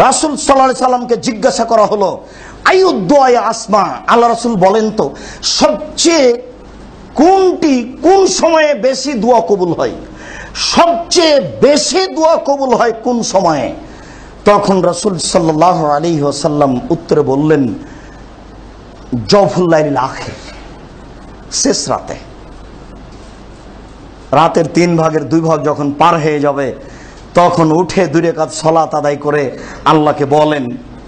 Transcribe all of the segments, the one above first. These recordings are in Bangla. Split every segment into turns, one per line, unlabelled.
রাসূল সাল্লাল্লাহু আলাইহি সাল্লামকে জিজ্ঞাসা করা হলো, আইয়ুদ্দুআ আসমা, আল্লাহ রাসূল বলেন তো সবচেয়ে কোন সময়ে বেশি দোয়া কবুল হয়, সবচেয়ে বেশি দোয়া কবুল হয় কোন সময়ে? তখন রাসূল সাল্লাল্লাহু আলাইহি ওয়াসাল্লাম উত্তরে বললেন, জওফুল লাইলিল আখির, শেষ রাতে। রাতের 3 ভাগের 2 ভাগ যখন পার হয়ে যাবে তখন উঠে 2 রাকাত সালাত আদায় করে আল্লাহকে বলেন,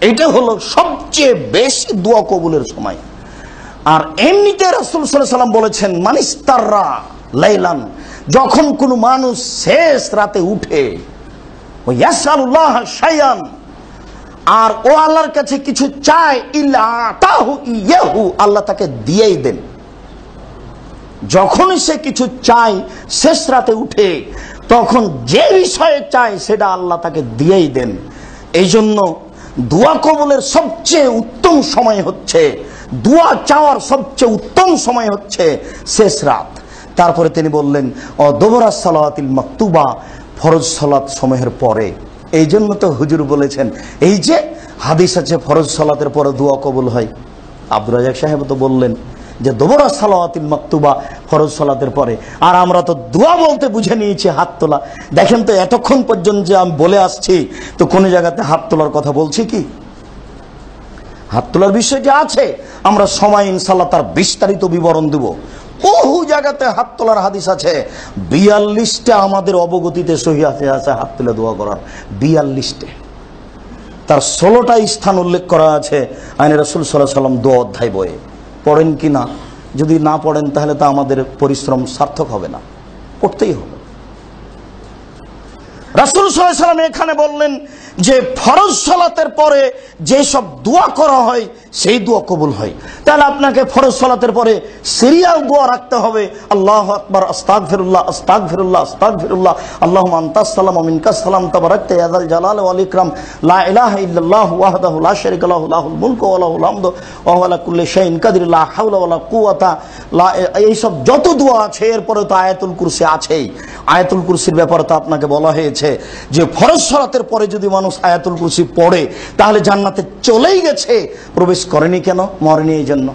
এটা হলো সবচেয়ে বেশি দোয়া কবুলের সময়। আর এমনিতে রাসূল সাল্লাল্লাহু আলাইহি ওয়াসাল্লাম বলেছেন, মানিস্তাররা লাইলান, যখন কোনো মানুষ শেষ রাতে উঠে, ওয়া ইয়াসালুল্লাহ শাইআন, আর ও আল্লাহর কাছে কিছু চায়, ইল্লা আতাহু ইয়াহু, আল্লাহ তাকে দিয়েই দেন। যখন সে কিছু চায় শেষ রাতে উঠে, তখন যে বিষয়ে চায় সেটা আল্লাহ তাকে দিয়েই দেন। এই জন্য দোয়া কবুলের সবচেয়ে উত্তম সময় হচ্ছে, দোয়া চাওয়ার সবচেয়ে উত্তম সময় হচ্ছে শেষ রাত। তারপরে তিনি বললেন, দুবরা সালাতিল মাকতুবা, ফরজ সালাত সময়ের পরে। এই জন্য তো হুজুর বলেছেন, এই যে হাদিস আছে ফরজ সালাতের পরে দোয়া কবুল হয়। আব্দুর রাজ্জাক সাহেব তো বললেন যে দুবরা সালাতিল মাকতুবা, ফরজ সালাতের পরে। আর আমরা তো দোয়া বলতে বুঝে নিয়েছি হাত তোলা। দেখেন তো এতক্ষণ পর্যন্ত যে আমি বলে আসছি, তো কোন জায়গাতে হাত তোলার কথা বলছি কি? হাত তোলার বিষয় যে আছে, আমরা সময় ইনশাআল্লাহ তার বিস্তারিত বিবরণ দেব। বহু জায়গাতে হাত তোলার হাদিস আছে, 42টা আমাদের অবগতিতে সহিহ আছে হাত তুলে দোয়া করার, 42টে। তার 16টা স্থান উল্লেখ করা আছে আইনে রাসূল সাল্লাল্লাহু আলাইহি ওয়াসাল্লাম দোয়া অধ্যায় বইয়ে। পড়েন কি না? যদি না পড়েন তাহলে তো আমাদের পরিশ্রম সার্থক হবে না, পড়তেই হবে। রাসূল সাল্লাল্লাহু আলাইহি ওয়াসাল্লাম এখানে বললেন যে ফরজ সালাতের পরে যে সব দোয়া করা হয় সেই দোয়া কবুল হয়। তাহলে আপনাকে ফরজ সালাতের পরে সিরিয়াল দোয়া রাখতে হবে, আল্লাহু আকবার, আস্তাগফিরুল্লাহ, আস্তাগফিরুল্লাহ, আস্তাগফিরুল্লাহ, আল্লাহুম্মা আনতাস সালাম ওয়া মিনকাস সালাম, তাবারাকতা ইয়া যাল জালালি ওয়াল ইকরাম, লা ইলাহা ইল্লাল্লাহ ওয়াহদাহু লা শারীকা লাহু, লাহুল মুলকু ওয়া লাহুল হামদু ওয়া হুয়া আলা কুল্লি শাইইন কাদির, লা হাওলা ওয়া লা কুওয়াতা, এই সব যত দোয়া আছে। এরপরে তো আয়াতুল কুরসি আছেই। আয়াতুল কুরসির ব্যাপারে তো আপনাকে বলা হয়েছে যে ফরজ সালাতের পরে যদি মানুষ আয়াতুল কুরসি পড়ে তাহলে জান্নাতে চলেই গেছে, প্রবেশ করেনি কেন? মরেনি এই জন্য।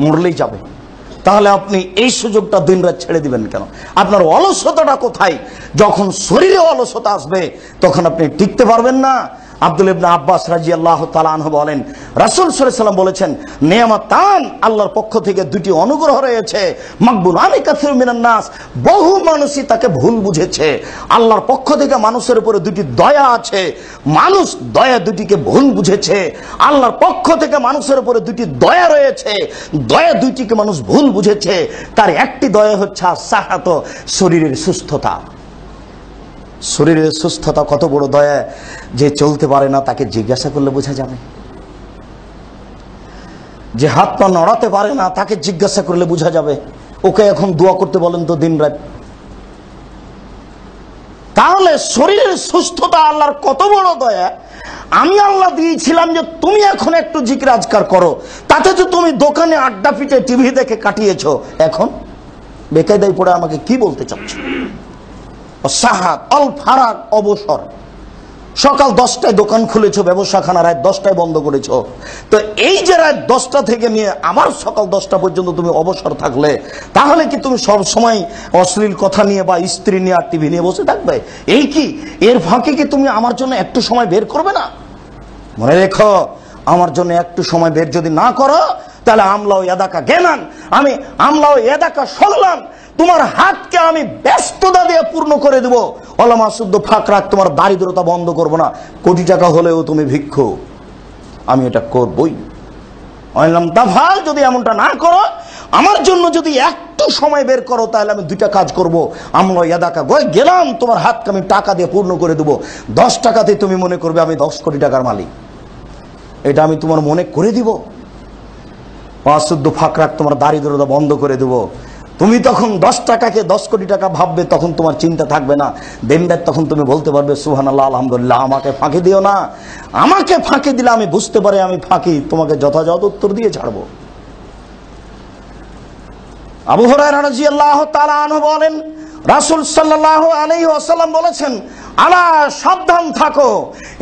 মরলেই যাবে, তাহলে আপনি এই সুযোগটা দিন রাত ছেড়ে দিবেন কেন? আপনার অলসতাটা কোথায়? যখন শরীরে অলসতা আসবে তখন আপনি টিকতে পারবেন না। আব্দুল্লাহ ইবনে আব্বাস রাদিয়াল্লাহু তাআলা আনহু বলেন, রাসূল সাল্লাল্লাহু আলাইহি ওয়াসাল্লাম বলেছেন, নেয়ামাতান, আল্লাহর পক্ষ থেকে 2টি অনুগ্রহ রয়েছে, মাকবুলান কাসীরুম মিনান নাস, বহু মানুষই তাকে ভুল বুঝেছে। আল্লাহর পক্ষ থেকে মানুষের উপরে 2টি দয়া আছে, মানুষ দয়া 2টিকে ভুল বুঝেছে। আল্লাহর পক্ষ থেকে মানুষের উপরে 2টি দয়া রয়েছে, দয়া 2টিকে মানুষ ভুল বুঝেছে। তার একটি দয়া হচ্ছে সাহাত, শরীরের সুস্থতা। শরীরের সুস্থতা কত বড় দয়া, যে চলতে পারে না তাকে জিজ্ঞাসা করলে বোঝা যাবে। যে হাত পা নড়াতে পারে না তাকে জিজ্ঞাসা করলে বোঝা যাবে। ওকে এখন দোয়া করতে বলেন তো দিন রাত। তাহলে শরীরের সুস্থতা আল্লাহর কত বড় দয়া। আমি আল্লাহ দিয়েছিলাম যে তুমি এখন একটু জিকির আজকার করো, তাতে তো তুমি দোকানে আড্ডা পিটে টিভি দেখে কাটিয়েছো, এখন বেকায়দায় পড়ে আমাকে কি বলতে চাচ্ছ? সাহাত অল ফারাক, অবসর। সকাল 10টায় দোকান খুলেছো, ব্যবসাখানা রাত 10টায় বন্ধ করেছো। তো এই যে রাত 10টা থেকে নিয়ে আবার সকাল 10টা পর্যন্ত তুমি অবসর থাকলে, তাহলে কি তুমি সব সময় অশ্লীল কথা নিয়ে বা স্ত্রী নিয়ে আর টিভি নিয়ে বসে থাকবে? এই কি এর ফাঁকে কি তুমি আমার জন্য একটু সময় বের করবে না? মনে রেখো, আমার জন্য একটু সময় বের যদি না করো তাহলে আমলাও ইয়াদাকা জ্ঞানান, আমি আমলাও ইয়াদাকা সগলান, তোমার হাতকে আমি ব্যস্ততা দিয়ে পূর্ণ করে দেব। ওলামা শুদ্ধ ফাঁক রাখ, তোমার দারিদ্রতা বন্ধ করবো না। কোটি টাকা হলেও তুমি ভিক্ষু, আমি এটা করবই। তাফাল, যদি এমনটা না করো, আমার জন্য যদি একটু একটু সময় বের করো, তাহলে আমি দুইটা কাজ করব। আমরা ইয়াদাকা গেলাম, তোমার হাতকে আমি টাকা দিয়ে পূর্ণ করে দেবো। 10 টাকাতে তুমি মনে করবে আমি 10 কোটি টাকার মালিক, এটা আমি তোমার মনে করে দিব। অশুদ্ধ ফাকরাক, তোমার দারিদ্রতা বন্ধ করে দেব। তুমি তখন 10 টাকাকে 10 কোটি টাকা ভাববে, তখন তোমার চিন্তা থাকবে না। দেনদার তখন তুমি বলতে পারবে সুবহানাল্লাহ, আলহামদুলিল্লাহ, আমাকে ফাঁকি দিও না। আমাকে ফাঁকি দিলে আমি বুঝতে পারি আমি ফাঁকি, তোমাকে যথাযথ উত্তর দিয়ে ছাড়বো। আবু হুরায়রা রাদিয়াল্লাহু তাআলা আনহু বলেন, রাসূল সাল্লাল্লাহু আলাইহি ওয়াসাল্লাম বলেছেন, আলা সাবধান থাকো,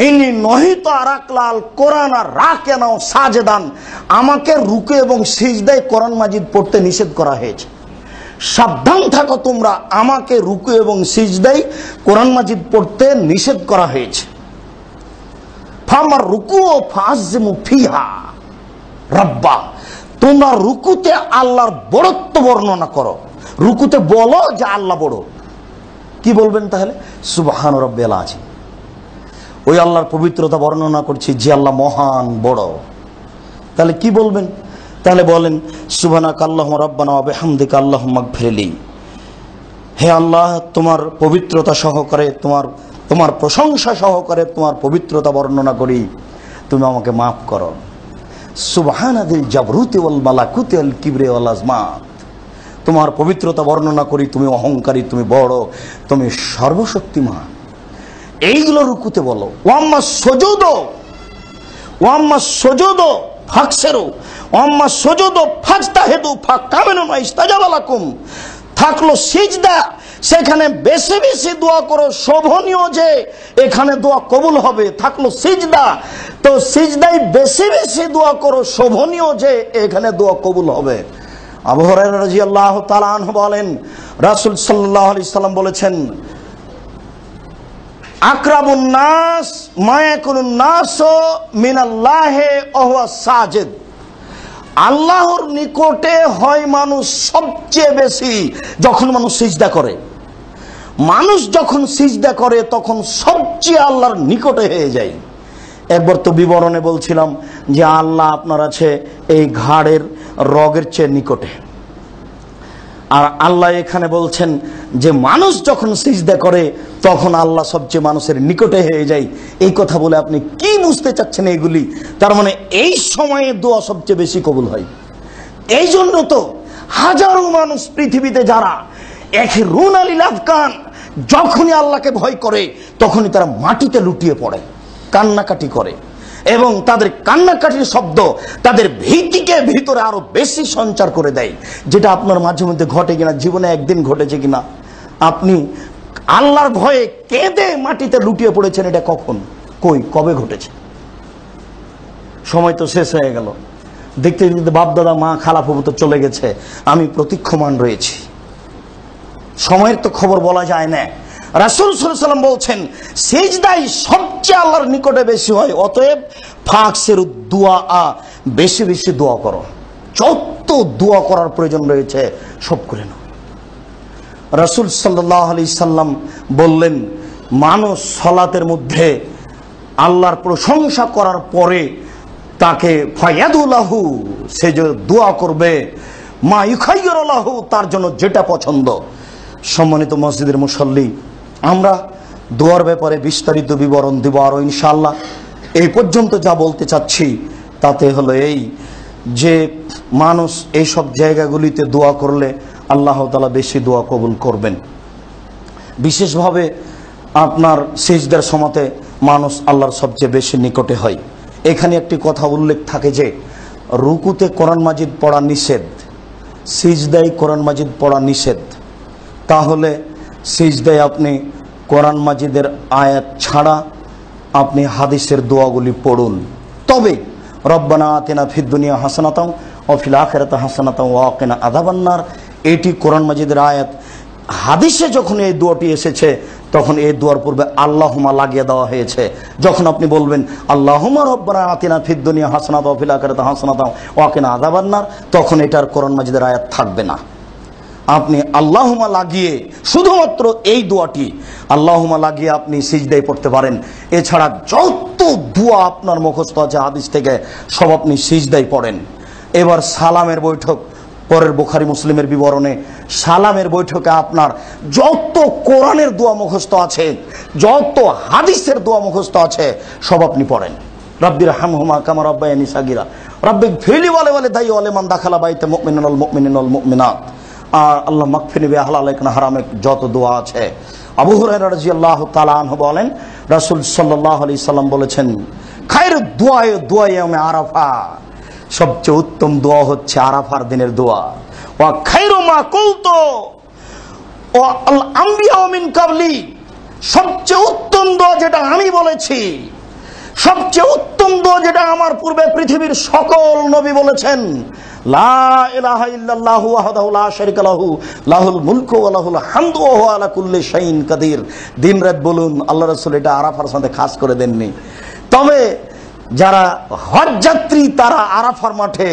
ইনি নহিত আরাকলাল কোরআন আর রাকেনাও সাজেদান, আমাকে রুকু এবং সিজদায় কোরআন মাজিদ পড়তে নিষেধ করা হয়েছে। সাবধান থাকো তোমরা, আমাকে রুকু এবং সিজদায় কোরআন মাজিদ পড়তে নিষেধ করা হয়েছে। ফামার রুকু ও ফাযমু ফিহা রাব্বা, তোমরা রুকুতে আল্লাহর বড়ত্ব বর্ণনা করো। রুকুতে বলো যে আল্লাহ বড়। কি বলবেন তাহলে? সুবহান রাব্বিয়াল আযীম, ওই আল্লাহর পবিত্রতা বর্ণনা করছি যে আল্লাহ মহান বড়। তাহলে কি বলবেন? তাহলে বলেন সুবহানাকা আল্লাহুম্মা রাব্বানা ওয়া বিহামদিকা আল্লাহুম্মা গফিরলি, হে আল্লাহ, তোমার পবিত্রতা সহকারে, তোমার প্রশংসা সহকারে তোমার পবিত্রতা বর্ণনা করি, তুমি আমাকে মাফ করো। সুবহানাদিল জাবরুতি ওয়াল মালাকুতি ওয়াল কিবরি ওয়াল আজমাত, তোমার পবিত্রতা বর্ণনা করি, তুমি অহংকারী, তুমি বড়, তুমি সর্বশক্তিমান। এইগুলো রুকুতে বলো। ওয়াম্মা সুজুদ ফাকসিরু ওয়াম্মা সুজুদ ফাজতাহিদু ফাকামিনু ইস্তাজাবা লাকুম, থাকলো সিজদা, সেখানে বেশি বেশি দোয়া করো, শোভনীয় যে এখানে দোয়া কবুল হবে। থাকলো সিজদা, তো সিজদায় বেশি বেশি দোয়া করো, শোভনীয় যে এখানে দোয়া কবুল হবে। আবু হুরায়রা রাদিয়াল্লাহু তাআলা আনহু বলেন, রাসূল সাল্লাল্লাহু আলাইহি সাল্লাম বলেছেন, আকরাবুন নাস মা ইয়াকুনুন নাসু মিনাল্লাহি ওয়া হুয়া সাজিদ, আল্লাহর নিকটে হয় মানুষ সবচেয়ে বেশি যখন মানুষ সিজদা করে। মানুষ যখন সিজদা করে তখন সবচেয়ে আল্লাহর নিকটে হয়ে যায়। একবার তো বিবরণে বলছিলাম যে আল্লাহ আপনার আছে এই ঘাড়ের রগের চেয়ে নিকটে, আর আল্লাহ এখানে বলছেন যে মানুষ যখন সিজদা করে তখন আল্লাহ সবচেয়ে মানুষের নিকটে হয়ে যায়। এই কথা বলে আপনি কি বুঝতে চাচ্ছেন এগুলি? তার মানে এই সময়ে দোয়া সবচেয়ে বেশি কবুল হয়। এই জন্য তো হাজারো মানুষ পৃথিবীতে যারা এখিরুন আলিল আযকান, যখনই আল্লাহকে ভয় করে তখনই তারা মাটিতে লুটিয়ে পড়ে, কান্নাকাটি করে, এবং তাদের কান্নাকাটির শব্দ তাদের ভীতিকে ভিতরে আরো বেশি সঞ্চার করে দেয়। যেটা আপনার মাঝে মধ্যে ঘটে কিনা, জীবনে একদিন ঘটেছে কিনা, আপনি আল্লাহর ভয়ে কেঁদে মাটিতে লুটিয়ে পড়েছেন, এটা কখন, কবে ঘটেছে? সময় তো শেষ হয়ে গেল, দেখতে দেখতে বাপ দাদা মা খালা ফুফু তো চলে গেছে, আমি প্রতীক্ষমান রয়েছি। সময়ের তো খবর বলা যায় না। রাসূল সাল্লাল্লাহু আলাইহি ওয়াসাল্লাম বলছেন সিজদাই সবচেয়ে আল্লাহর নিকটে বেশি হয়, অতএব ফাকসিরু দুআ, বেশি বেশি দোয়া করো। যত দোয়া করার প্রয়োজন রয়েছে সব করে নাও। রাসূল সাল্লাল্লাহু আলাইহি সাল্লাম বললেন, মানুষ সালাতের মধ্যে আল্লাহর প্রশংসা করার পরে তাকে ফায়াদুলাহু, সে যে দোয়া করবে, মা ইউখাইয়িরু লাহু, তার জন্য যেটা পছন্দ। সম্মানিত মসজিদের মুসল্লি, আমরা দোয়ার ব্যাপারে বিস্তারিত বিবরণ দেব আরো ইনশাআল্লাহ। এই পর্যন্ত যা বলতে চাচ্ছি তাতে হলো এই যে মানুষ এইসব জায়গাগুলিতে দোয়া করলে আল্লাহ তাআলা বেশি দোয়া কবুল করবেন। বিশেষভাবে আপনার সিজদার সময়তে মানুষ আল্লাহর সবচেয়ে বেশি নিকটে হয়। এখানে একটি কথা উল্লেখ থাকে যে রুকুতে কোরআন মাজিদ পড়া নিষেধ, সিজদায় কোরআন মাজিদ পড়া নিষেধ। তাহলে সিজদায় আপনি কোরআন মাজিদের আয়াত ছাড়া আপনি হাদিসের দোয়াগুলি পড়ুন। তবে রব্বানা আতিনা ফিদ দুনিয়া হাসানাতাও ওয়া ফিল আখিরাতি হাসানাতাও ওয়া কিনা আযাবান্নার, এটি কোরআন মাজিদের আয়াত। হাদিসে যখন এই দোয়াটি এসেছে তখন এই দোয়ার পূর্বে আল্লাহুম্মা লাগিয়ে দেওয়া হয়েছে। যখন আপনি বলবেন আল্লাহুম্মা রব্বানা আতিনা ফিদ দুনিয়া হাসানাতাও ওয়া ফিল আখিরাতি হাসানাতাও ওয়া কিনা আযাবান্নার, তখন এটার কোরআন মাজিদের আয়াত থাকবে না। আপনি আল্লাহুম্মা লাগিয়ে শুধুমাত্র এই দোয়াটি আল্লাহুম্মা লাগিয়ে আপনি সিজদায় পড়তে পারেন। এছাড়া যত দোয়া আপনার মুখস্থ আছে হাদিস থেকে সব আপনি সিজদায় পড়েন। এবার সালামের বৈঠক পরের বুখারী মুসলিমের বিবরণে সালামের বৈঠকে আপনার যত কোরআনের দোয়া মুখস্থ আছে, যত হাদিসের দোয়া মুখস্থ আছে, সব আপনি পড়েন। রব্বির হামহুমা কামা রাব্বায়ানি সাগীরা, রব্বিক ফিরলি ওয়ালে দাই ওয়ালে মান দাখালা বাইতে মুমিনুন ওয়াল মুমিনিন ওয়াল মুমিনাত, আর আল্লাহ মাগফিরনি বিহালালিক না হারামিক, যত দোয়া আছে। আবু হুরায়রা রাদিয়াল্লাহু তাআলা আনহু বলেন, রাসূল সাল্লাল্লাহু আলাইহি সাল্লাম বলেছেন, খায়রুদ দুআয়ে দুআয়ে ইয়াউমে আরাফা, সবচেয়ে উত্তম দোয়া হচ্ছে আরাফার দিনের দোয়া। ওয়া খায়রু মা কুলতু ওয়া আল আমবিয়া মিন কাবলি, সবচেয়ে উত্তম দোয়া যেটা আমি বলেছি, সবচেয়ে উত্তম দোয়া যেটা আমার পূর্বে পৃথিবীর সকল নবী বলেছেন, লা ইলাহা ইল্লাল্লাহু ওয়াহদাহু লা শারীকা লাহু লাহুল মুলকু ওয়া লাহুল হামদু ওয়া হুয়া আলা কুল্লি শাইইন কাদির। দিন রাত বলুন, আল্লাহ রাসূল এটা আরাফার সাথে খাস করে দেননি। তবে যারা হজ যাত্রী তারা আরাফার মাঠে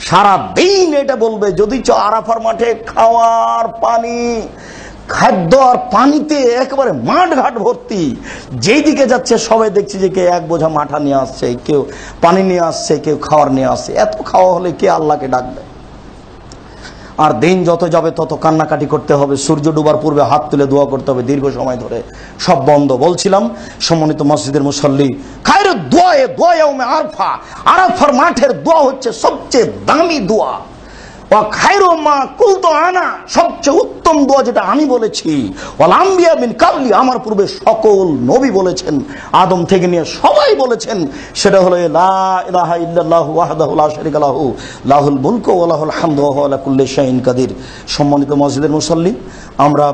সারা দিন এটা বলবে। যদি আরাফার মাঠে খাওয়ার পানি, খাদ্য আর পানিতে একেবারে মাঠ ঘাট ভর্তি, যেই দিকে যাচ্ছে সবাই দেখছি যে কে এক বোঝা মাঠা নিয়ে আসছে, কেউ পানি নিয়ে আসছে, কেউ খাওয়ার নিয়ে আসছে। এত খাওয়া হলে কে আল্লাহকে ডাকবে? আর দিন যত যাবে তত কান্নাকাটি করতে হবে। সূর্য ডুবার পূর্বে হাত তুলে দোয়া করতে হবে দীর্ঘ সময় ধরে। সব বন্ধ। বলছিলাম সম্মানিত মসজিদের মুসল্লি, খায়রুদ দুআয়ে দুআয়ে ইয়াউমে আরাফা, আরাফার মাঠের দোয়া হচ্ছে সবচেয়ে দামি দোয়া। ওয়া খায়রু মা কুলতু আনা, সবচেয়ে উত্তম দোয়া যেটা আমি বলেছি। ওয়াল আমবিয়া মিন কাবলি, আমার পূর্বে সকল নবী বলেছেন, আদম থেকে নিয়ে সবাই বলেছেন, সেটা হলো লা ইলাহা ইল্লাল্লাহু ওয়াহদাহু লা শারীকা লাহু লাহুল মুলকু ওয়া লাহুল হামদু ওয়া হুয়া আলা কুল্লি শাইইন কাদির। সম্মানিত মসজিদের মুসল্লি, আমরা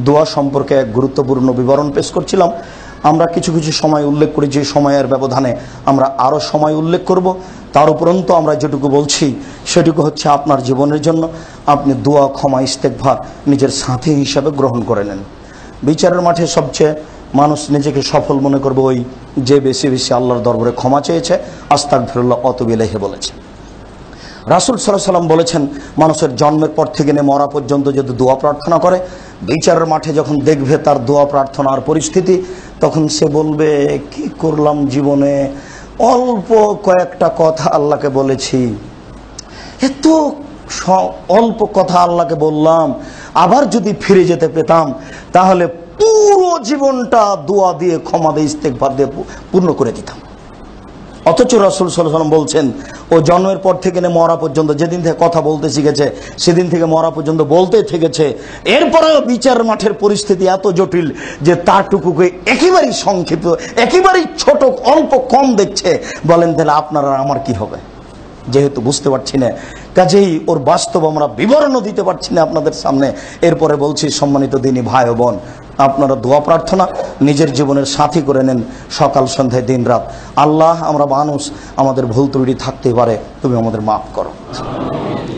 দোয়া সম্পর্কে এক গুরুত্বপূর্ণ বিবরণ পেশ করছিলাম। আমরা কিছু কিছু সময় উল্লেখ করি, যে সময়ের ব্যবধানে আমরা আরও সময় উল্লেখ করব। তার উপরন্তু আমরা যেটুকু বলছি সেটুকু হচ্ছে আপনার জীবনের জন্য আপনি দোয়া, ক্ষমা, ইস্তেগফার নিজের সাথী হিসাবে গ্রহণ করে নেন। বিচারের মাঠে সবচেয়ে মানুষ নিজেকে সফল মনে করবে ওই যে বেশি বেশি আল্লাহর দরবারে ক্ষমা চেয়েছে, আস্তাগফিরুল্লাহ ওয়া আতুবু ইলাইহি বলেছে। রাসূল সাল্লাল্লাহু আলাইহি সাল্লাম বলেছেন, মানুষের জন্মের পর থেকে নিয়ে মরা পর্যন্ত যদি দোয়া প্রার্থনা করে, বিচারের মাঠে যখন দেখবে তার দোয়া প্রার্থনার পরিস্থিতি, তখন সে বলবে, কি করলাম জীবনে, অল্প কয়েকটা কথা আল্লাহকে বলেছি, এত অল্প কথা আল্লাহকে বললাম, আবার যদি ফিরে যেতে পেতাম তাহলে পুরো জীবনটা দোয়া দিয়ে, ক্ষমা দিয়ে, ইস্তেগফার দিয়ে পূর্ণ করে দিতাম। অথচ রাসূল সাল্লাল্লাহু আলাইহি ওয়াসাল্লাম বলছেন, ও জন্মের পর থেকে মরা পর্যন্ত, যেদিন থেকে কথা বলতে শিখেছে সেদিন থেকে মরা পর্যন্ত বলতেই থেকেছে। এরপরেও বিচার মাঠের পরিস্থিতি এত জটিল যে তারটুকুকে একেবারেই সংক্ষিপ্ত, একেবারেই ছোট, অল্প কম দেখছে। বলেন তাহলে আপনারা আমার কি হবে? যেহেতু বুঝতে পারছি না, কাজেই ওর বাস্তব আমরা বিবরণও দিতে পারছি না আপনাদের সামনে। এরপরে বলছি, সম্মানিত দিনী ভাই ও বোন, আপনারা দোয়া প্রার্থনা নিজের জীবনের সাথী করে নেন, সকাল সন্ধ্যায় দিন রাত। আল্লাহ, আমরা মানুষ, আমাদের ভুল ত্রুটি থাকতে পারে, তুমি আমাদের মাফ করো।